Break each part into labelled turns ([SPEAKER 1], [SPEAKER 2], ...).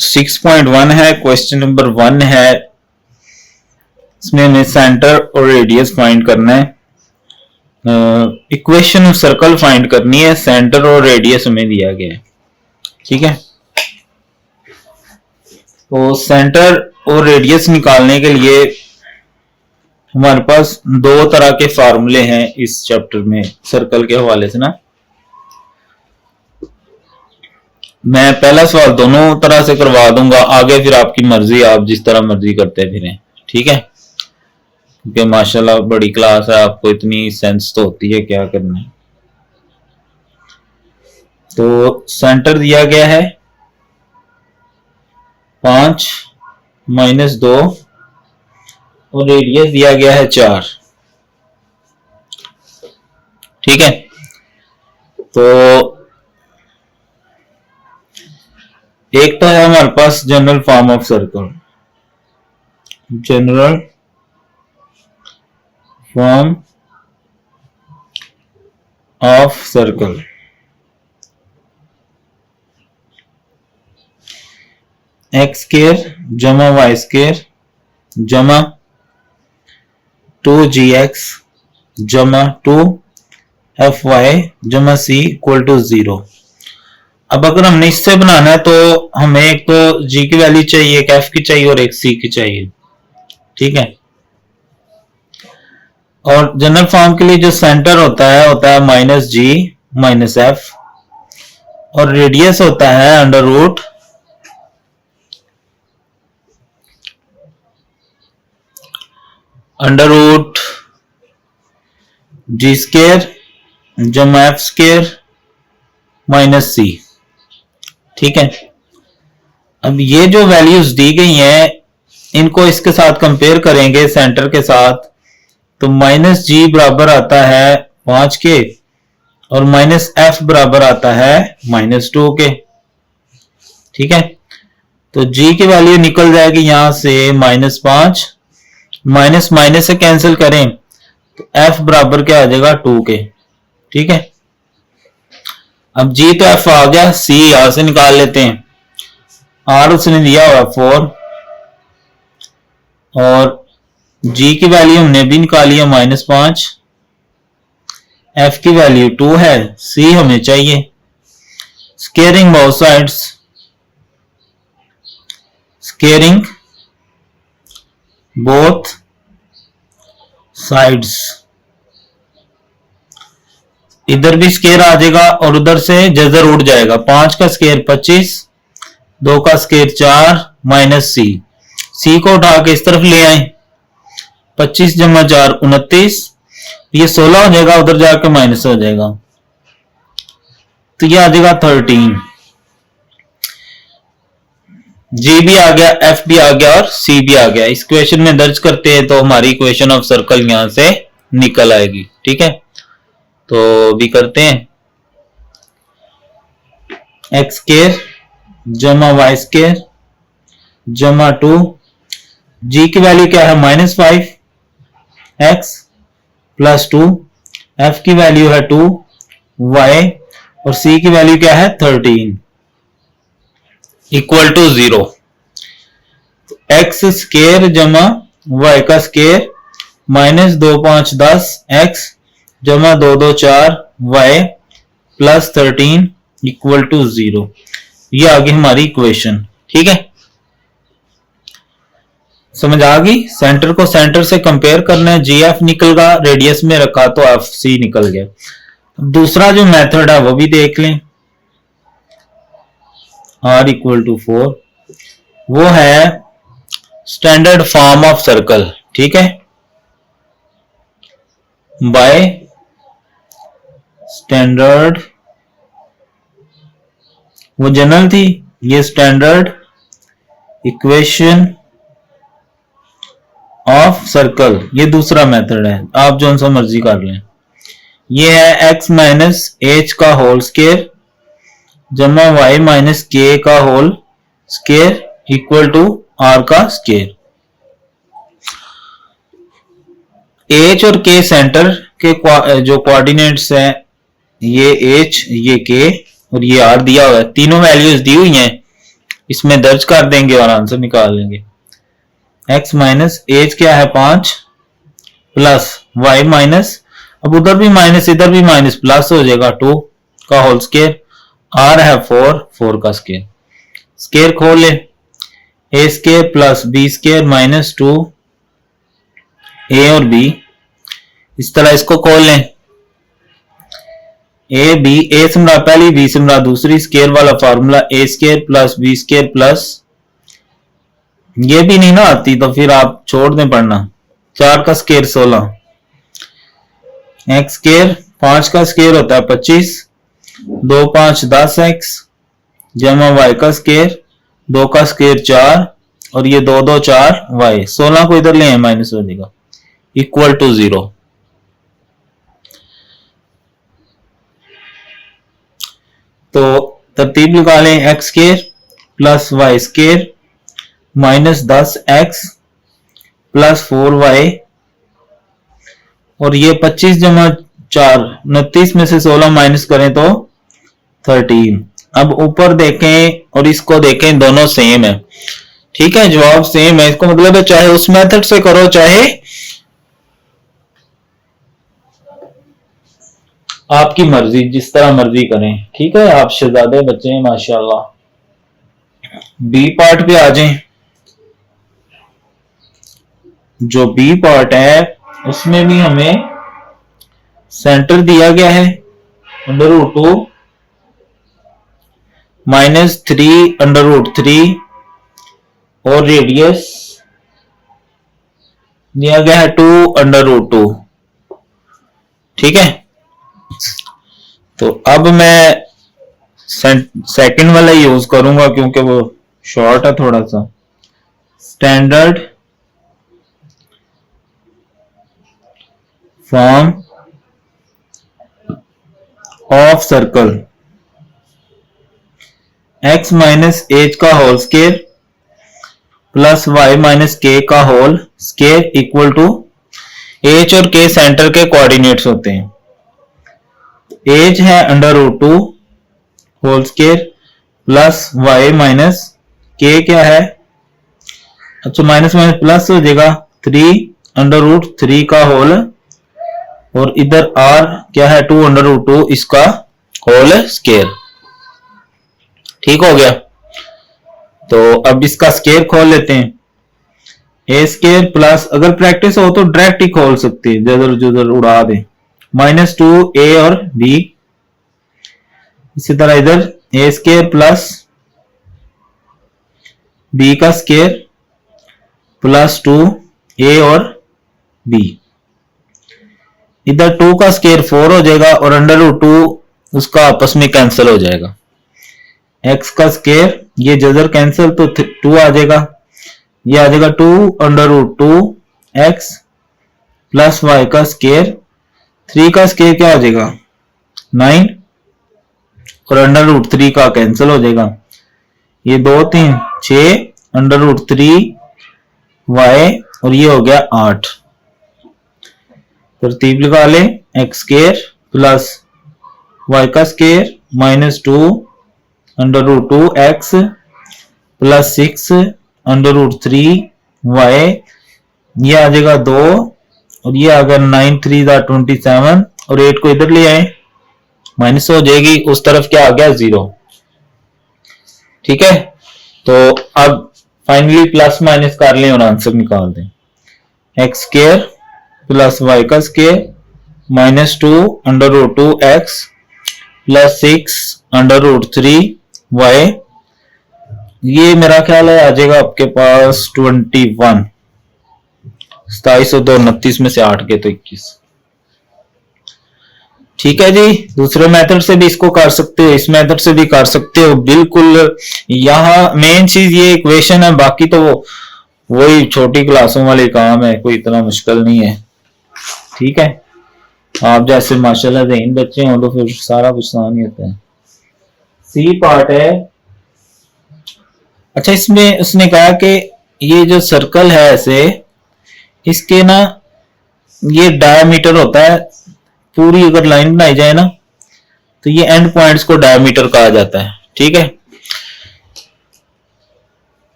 [SPEAKER 1] 6.1 है, question number 1 है। इसमें हमें सेंटर और रेडियस फाइंड करना है। इक्वेशन ऑफ सर्कल फाइंड करनी है, सेंटर और रेडियस हमें दिया गया है। ठीक है, तो सेंटर और रेडियस निकालने के लिए हमारे पास दो तरह के फार्मूले हैं इस चैप्टर में सर्कल के हवाले से ना। मैं पहला सवाल दोनों तरह से करवा दूंगा, आगे फिर आपकी मर्जी, आप जिस तरह मर्जी करते फिरें। ठीक है, क्योंकि माशाल्लाह बड़ी क्लास है, आपको इतनी सेंस तो होती है क्या करना है। तो सेंटर दिया गया है 5 - 2 और रेडियस दिया गया है 4। ठीक है, तो एक तो है हमारे पास general form of circle, general form of circle. X square जमा वाई स्क्वायर जमा 2gx जमा 2fy जमा c इक्वल टू 0। अब अगर हमने इससे बनाना है तो हमें एक तो g की वैल्यू चाहिए, एक f की चाहिए और एक c की चाहिए। ठीक है, और जनरल फॉर्म के लिए जो सेंटर होता है -g - f और रेडियस होता है √g² जमा f² - c। ठीक है, अब ये जो वैल्यूज दी गई हैं इनको इसके साथ कंपेयर करेंगे सेंटर के साथ, तो -g बराबर आता है 5 के और -f बराबर आता है -2 के। ठीक है, तो g की वैल्यू निकल जाएगी यहां से -5, माइनस माइनस से कैंसिल करें तो f बराबर क्या आ जाएगा 2 के। ठीक है, अब g तो f आ गया, c यहां से निकाल लेते हैं। r उसने दिया हुआ 4 और g की वैल्यू हमने भी निकाली है -5, f की वैल्यू 2 है, c हमें चाहिए। Squaring both sides, squaring both sides, इधर भी स्केयर आ जाएगा और उधर से जजर उड़ जाएगा। 5 का स्केयर 25, 2 का स्केयर 4 माइनस c को उठा के इस तरफ ले आए, 25 जमा 4 29, ये 16 हो जाएगा, उधर जाके माइनस हो जाएगा, तो ये आ जाएगा 13। जी भी आ गया, एफ भी आ गया और सी भी आ गया। इस क्वेश्चन में दर्ज करते हैं तो हमारी इक्वेशन ऑफ सर्कल यहां से निकल आएगी। ठीक है, तो भी करते हैं। एक्स स्क्वायर जमा वाई स्क्वायर जमा 2, जी की वैल्यू क्या है -5 एक्स प्लस 2, एफ की वैल्यू है 2 वाई और सी की वैल्यू क्या है 13 इक्वल टू 0। एक्स स्क्वायर जमा वाई का स्क्वायर -2 5 10 एक्स जमा 2 2 4 वाई प्लस 13 इक्वल टू 0। ये आ गई हमारी इक्वेशन। ठीक है, समझ आ गई। सेंटर को सेंटर से कंपेयर करना है, जी एफ निकल गया, रेडियस में रखा तो एफ सी निकल गया। दूसरा जो मेथड है वो भी देख लें, r इक्वल टू 4, वो है स्टैंडर्ड फॉर्म ऑफ सर्कल। ठीक है, बाय स्टैंडर्ड, वो जनरल थी, ये स्टैंडर्ड इक्वेशन ऑफ सर्कल, ये दूसरा मेथड है, आप जो सा मर्जी कर लें। ये है x माइनस एच का होल स्क्वायर जमा y माइनस के का whole square equal to r का स्क्वायर। h और k सेंटर के जो कोऑर्डिनेट्स हैं, ये h, ये k और ये r दिया हुआ है, तीनों वैल्यूज दी हुई हैं। इसमें दर्ज कर देंगे और आंसर निकाल लेंगे। x माइनस एज क्या है 5 प्लस y माइनस, अब उधर भी माइनस इधर भी माइनस, प्लस हो जाएगा 2 का होल स्केयर, r है 4 का स्केयर, स्केयर खोल ले, a square plus b square minus 2 a और b, इस तरह इसको खोल लें, ए से मरा पहली बी से मरा दूसरी, स्केयर वाला formula A square plus B square plus, ये भी नहीं ना आती तो फिर आप छोड़ दें पढ़ना, 4 का स्केयर 16, एक्स स्केयर 5 का स्केयर होता है 25, 2 5 10 एक्स जमा वाई का स्केयर 2 का स्केयर 4 और ये 2 2 4 वाई, 16 को इधर ले आए माइनस हो जाएगा इक्वल टू 0। तो तरतीब लगा लें, X square plus Y square minus 10 X plus 4 Y, और ये 25 जमा 4 29 में से 16 माइनस करें तो 13। अब ऊपर देखें और इसको देखें, दोनों सेम है, ठीक है, जवाब सेम है, इसको मतलब है चाहे उस मेथड से करो चाहे आपकी मर्जी, जिस तरह मर्जी करें, ठीक है। आप शहजादे बच्चे हैं माशाल्लाह। बी पार्ट पे आ जाएं। जो बी पार्ट है उसमें भी हमें सेंटर दिया गया है √2 माइनस 3 √3 और रेडियस दिया गया है 2 √2, ठीक है। तो अब मैं सेकंड वाला यूज करूंगा क्योंकि वो शॉर्ट है थोड़ा सा। Standard form of circle x minus H का whole square plus y minus K का whole square equal to, h और k सेंटर के कोऑर्डिनेट्स होते हैं। एज है √2 whole square plus y minus K क्या है, अच्छा माइनस माइनस प्लस हो जाएगा 3 √3 का होल, और इधर r क्या है 2 √2 इसका होल स्केयर, ठीक हो गया। तो अब इसका स्केयर खोल लेते हैं, ए स्केयर प्लस, अगर प्रैक्टिस हो तो डायरेक्ट ही खोल सकते हैं, जदर जुदर उड़ा दे, माइनस 2 ए और बी, इसी तरह इधर ए स्केयर प्लस बी का स्केयर प्लस 2 ए और बी, इधर 2 का स्केयर 4 हो जाएगा और √2 उसका आपस में कैंसिल हो जाएगा। x का स्केयर ये जजर कैंसिल तो 2 आ जाएगा, ये आ जाएगा 2 √2 x प्लस y का स्केयर, 3 का स्केयर क्या आ जाएगा 9 और √3 का कैंसिल हो जाएगा, ये 2 3 6 √3 y और ये हो गया 8। तरतीब लगा ले, एक्स स्केयर प्लस वाई का square minus 2 √2 x plus 6 √3 Y, ये आ जाएगा 2 और ये आ गया 9 3 27 और 8 को इधर ले आए माइनस हो जाएगी, उस तरफ क्या आ गया 0, ठीक है। तो अब फाइनली प्लस माइनस कर लें और आंसर निकाल दें, एक्स स्केयर प्लस वाई का square minus 2 √2 x plus 6 √3 Y, ये मेरा ख्याल है आ जाएगा आपके पास 21, 27 और 2 29 में से 8 के तो 21, ठीक है जी। दूसरे मेथड से भी इसको कर सकते हो, इस मेथड से भी कर सकते हो, बिल्कुल यहाँ मेन चीज ये इक्वेशन है, बाकी तो वही छोटी क्लासों वाले काम है, कोई इतना मुश्किल नहीं है, ठीक है। आप जैसे माशाल्लाह ज़हीन बच्चे हो तो फिर सारा कुछ आसान ही होता है। सी पार्ट है, अच्छा इसमें उसने कहा कि ये जो सर्कल है ऐसे, इसके ना ये डायमीटर होता है, पूरी अगर लाइन बनाई जाए ना तो ये एंड पॉइंट्स को डायमीटर कहा जाता है, ठीक है।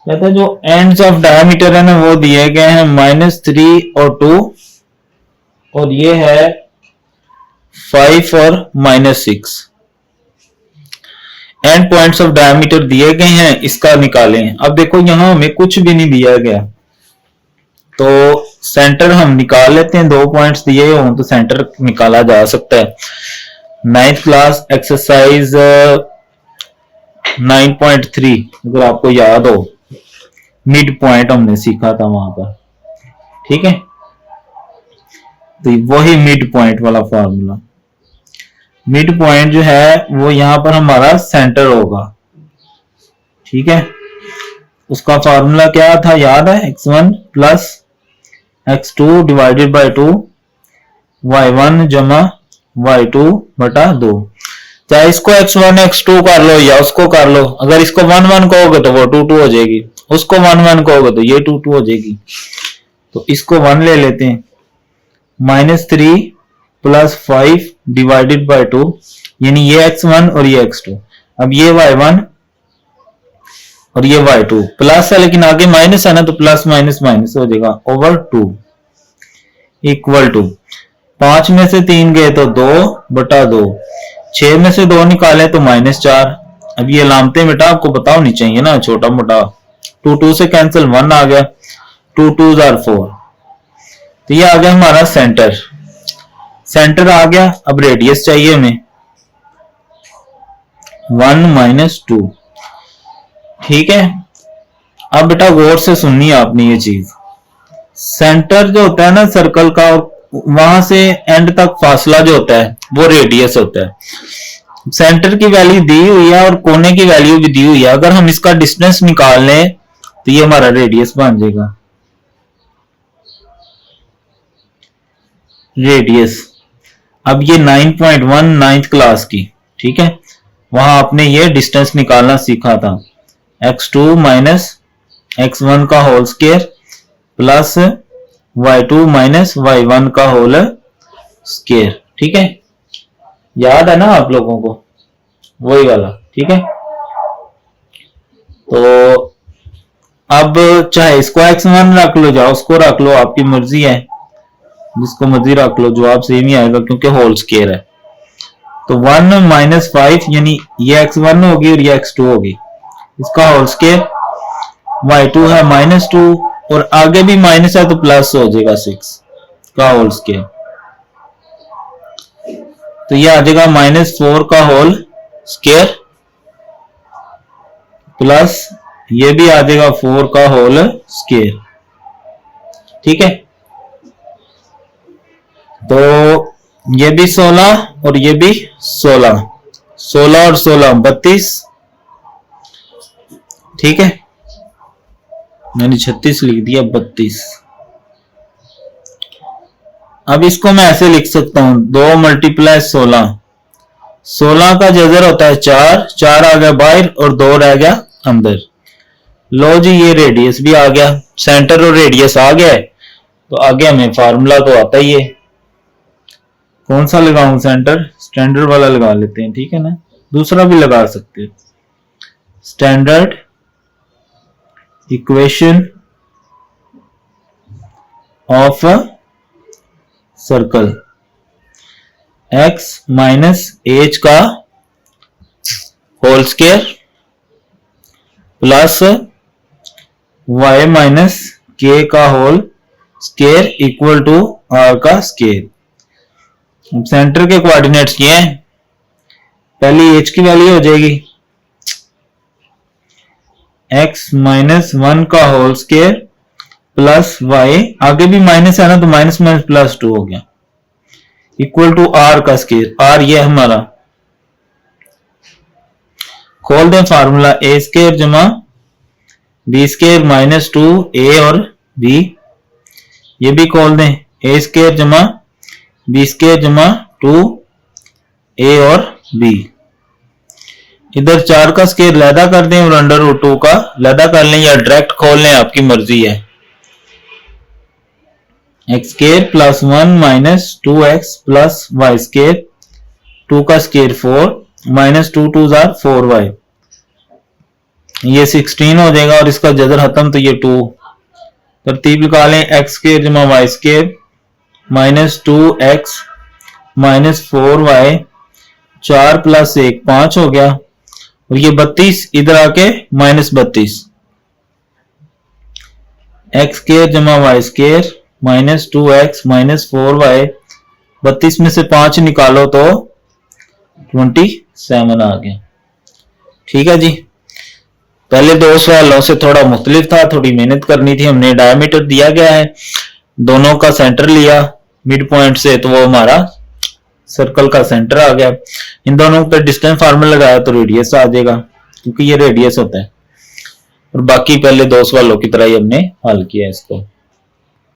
[SPEAKER 1] कहता है जो एंड्स ऑफ डायमीटर है ना वो दिए गए हैं -3 और 2, और ये है 5 और -6। एंड पॉइंट्स ऑफ डायमीटर दिए गए हैं, इसका निकालें। अब देखो यहां हमें कुछ भी नहीं दिया गया, तो सेंटर हम निकाल लेते हैं। 2 पॉइंट्स दिए हों तो सेंटर निकाला जा सकता है। 9th क्लास एक्सरसाइज 9.3 अगर आपको याद हो, मिड पॉइंट हमने सीखा था वहां पर, ठीक है। तो वही मिड पॉइंट वाला फार्मूला, मिड पॉइंट जो है वो यहां पर हमारा सेंटर होगा, ठीक है। उसका फार्मूला क्या था याद है, x1 plus x2 divided by 2 y1 जमा y2 बटा 2। चाहे इसको x1 x2 कर लो या उसको कर लो, अगर इसको 1 1 कहोगे तो वो 2 2 हो जाएगी, उसको 1 1 कहोगे तो ये 2 2 हो जाएगी। तो इसको 1 ले लेते हैं, -3 प्लस 5 डिवाइडेड बाय 2, यानी ये x1 और ये x2। अब ये y1 और ये y2 प्लस है, लेकिन आगे माइनस है ना, तो प्लस माइनस माइनस हो जाएगा ओवर 2 इक्वल टू 5 में से 3 गए तो 2 बटा 2, 6 में से 2 निकाले तो -4। अब ये लामते बेटा आपको पता होनी चाहिए ना, छोटा मोटा। 2 2 से कैंसिल, 1 आ गया, 2 2 4। तो ये आ गया हमारा सेंटर, सेंटर आ गया। अब रेडियस चाहिए हमें 1 - 2, ठीक है। अब बेटा गौर से सुननी है आपने ये चीज, सेंटर जो होता है ना सर्कल का, वहां से एंड तक फासला जो होता है वो रेडियस होता है। सेंटर की वैल्यू दी हुई है और कोने की वैल्यू भी दी हुई है, अगर हम इसका डिस्टेंस निकाल लें तो ये हमारा रेडियस बन जाएगा, रेडियस। अब ये 9.1 9th क्लास की, ठीक है, वहां आपने ये डिस्टेंस निकालना सीखा था, x2 माइनस x1 का whole square plus y2 minus y1 का होल स्क्वायर, ठीक है। याद है ना आप लोगों को, वही वाला, ठीक है। तो अब चाहे इसको x1 रख लो, जाओ उसको रख लो, आपकी मर्जी है, जिसको मर्जी रख लो, जवाब सेम ही आएगा क्योंकि होल स्क्वायर है। तो 1 - 5 यानी ये x1 होगी और ये x2 होगी, इसका होल स्क्वायर, y2 है -2 और आगे भी माइनस है तो प्लस हो जाएगा 6 का होल स्क्वायर। तो ये आ जाएगा -4 का होल स्क्वायर प्लस ये भी आ जाएगा 4 का होल स्क्वायर, ठीक है। तो ये भी 16 और ये भी 16, 16 और 16 32, ठीक है। मैंने 36 लिख दिया, 32। अब इसको मैं ऐसे लिख सकता हूं, 2 × 16, 16 का जजर होता है 4, 4 आ गया बाहर और 2 रह गया अंदर। लो जी, ये रेडियस भी आ गया, सेंटर और रेडियस आ गया है। तो आगे हमें फार्मूला तो आता ही है, कौन सा लगाऊं, सेंटर, स्टैंडर्ड वाला लगा लेते हैं, ठीक है ना, दूसरा भी लगा सकते हैं। Standard equation of circle, x minus H का whole square plus y minus K का whole square equal to r का स्क्वायर। सेंटर के कोऑर्डिनेट्स ये हैं, पहली h की वैल्यू हो जाएगी x - 1 का होल स्क्वायर प्लस y, आगे भी माइनस है ना तो माइनस माइनस प्लस 2 हो गया, इक्वल टू r का स्क्वायर, r ये हमारा। खोल दें फार्मूला, a स्क्वायर जमा b स्क्वायर माइनस 2a और b, ये भी खोल दें, a स्क्वायर जमा b स्क्वायर जमा 2a और b। इधर 4 का स्क्वायर लैदा कर दें और √2 का लैदा कर लें या डायरेक्ट खोल लें, आपकी मर्जी है। x square plus 1 minus 2x plus y square, 2 का स्क्वायर 4 माइनस 2 2 4y। ये 16 हो जाएगा और इसका जदर खत्म तो ये 2। तरतीब लगा लें, एक्स स्क्वायर जमा Y square minus 2x minus 4y, 4 plus 1 5 हो गया, और ये 32 इधर आके माइनस 32, एक्स स्क्वायर जमा Y square minus 2x minus 4y, 32 में से 5 निकालो तो 27 आ गया। ठीक है जी। पहले दो सवालों से थोड़ा मुख्तलिफ था, थोड़ी मेहनत करनी थी। हमने डायमीटर दिया गया है, दोनों का सेंटर लिया मिड पॉइंट से, तो वो हमारा सर्कल का सेंटर आ गया। इन दोनों पे डिस्टेंस फार्मूला लगाया तो रेडियस आ जाएगा, क्योंकि ये रेडियस होता है। और बाकी पहले दो सवालों की तरह ही हमने हल किया इसको।